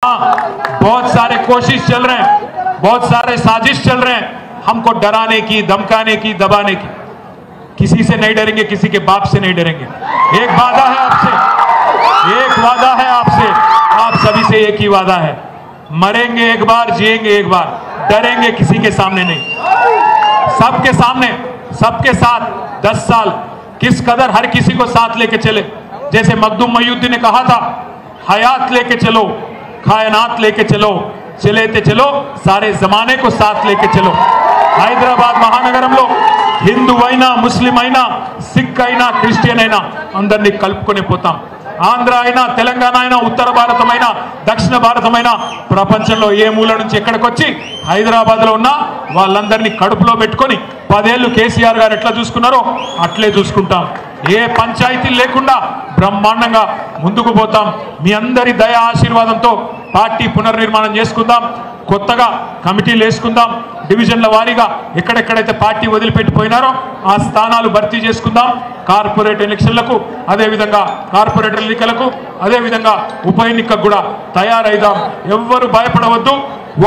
बहुत सारे कोशिश चल रहे हैं, बहुत सारे साजिश चल रहे हैं हमको डराने की, धमकाने की, दबाने की। किसी से नहीं डरेंगे, किसी के बाप से नहीं डरेंगे। एक वादा है आपसे, एक वादा है आपसे, आप सभी से एक ही वादा है, मरेंगे एक बार, जिएंगे एक बार, डरेंगे किसी के सामने नहीं। सबके सामने, सबके साथ 10 साल किस कदर हर किसी को साथ लेके चले। जैसे मखदूम मईनुद्दीन ने कहा था, हयात लेके चलो, कायनात लेके चलो, चले ते चलो, सारे जमाने को साथ लेके चलो। హైదరాబాద్ మహానగరంలో హిందూ అయినా, ముస్లిం అయినా, సిక్ అయినా, క్రిస్టియన్ అయినా అందరినీ కలుపుకొని పోతాం. ఆంధ్ర అయినా, తెలంగాణ అయినా, ఉత్తర భారతమైనా, దక్షిణ భారతమైనా, ప్రపంచంలో ఏ మూల నుంచి ఎక్కడికొచ్చి హైదరాబాద్లో ఉన్న వాళ్ళందరినీ కడుపులో పెట్టుకొని 10 ఏళ్ళు కేసీఆర్ గారు ఎట్లా చూసుకున్నారో అట్లే చూసుకుంటాం. ఏ పంచాయతీ లేకుండా బ్రహ్మాండంగా ముందుకు పోతాం. మీ అందరి దయ ఆశీర్వాదంతో పార్టీ పునర్నిర్మాణం చేసుకుందాం. కొత్తగా కమిటీలు వేసుకుందాం. డివిజన్ల వారీగా ఎక్కడెక్కడైతే పార్టీ వదిలిపెట్టిపోయినారో ఆ స్థానాలు భర్తీ చేసుకుందాం. కార్పొరేట్ ఎలక్షన్లకు, అదేవిధంగా కార్పొరేటర్ ఎన్నికలకు, అదేవిధంగా ఉప ఎన్నికకు కూడా తయారైదాం. ఎవ్వరు భయపడవద్దు.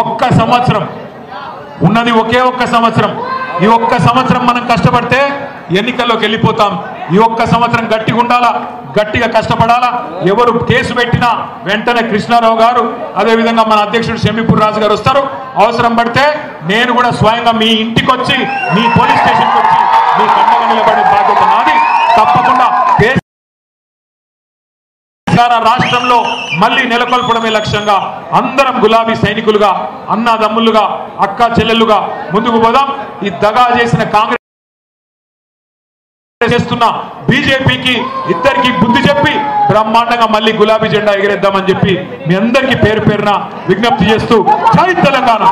ఒక్క సంవత్సరం ఉన్నది, ఒకే ఒక్క సంవత్సరం. ఈ ఒక్క సంవత్సరం మనం కష్టపడితే ఎన్నికల్లోకి వెళ్ళిపోతాం. ఈ ఒక్క సంవత్సరం గట్టిగా ఉండాలా, గట్టిగా కష్టపడాలా. ఎవరు కేసు పెట్టినా వెంటనే కృష్ణారావు గారు, అదేవిధంగా మన అధ్యక్షుడు షమీపూర్ రాజు గారు వస్తారు. అవసరం పడితే నేను కూడా స్వయంగా మీ ఇంటికి వచ్చి, మీ పోలీస్ స్టేషన్కి వచ్చి మీ కండగా నిలబడే బాధ్యత నాది. తప్పకుండా రాష్ట్రంలో మళ్ళీ నెలకొల్పడమే లక్ష్యంగా అందరం గులాబీ సైనికులుగా, అన్నదమ్ములుగా, అక్క చెల్లెళ్ళుగా ముందుకు పోదాం. ఈ దగా చేసిన కాంగ్రెస్ చేస్తున్న బీజేపీకి ఇద్దరికి బుద్ధి చెప్పి బ్రహ్మాండంగా మళ్ళీ గులాబీ జెండా ఎగిరేద్దామని చెప్పి మీ అందరికీ పేరు పేరున విజ్ఞప్తి చేస్తూ జై తెలంగాణ.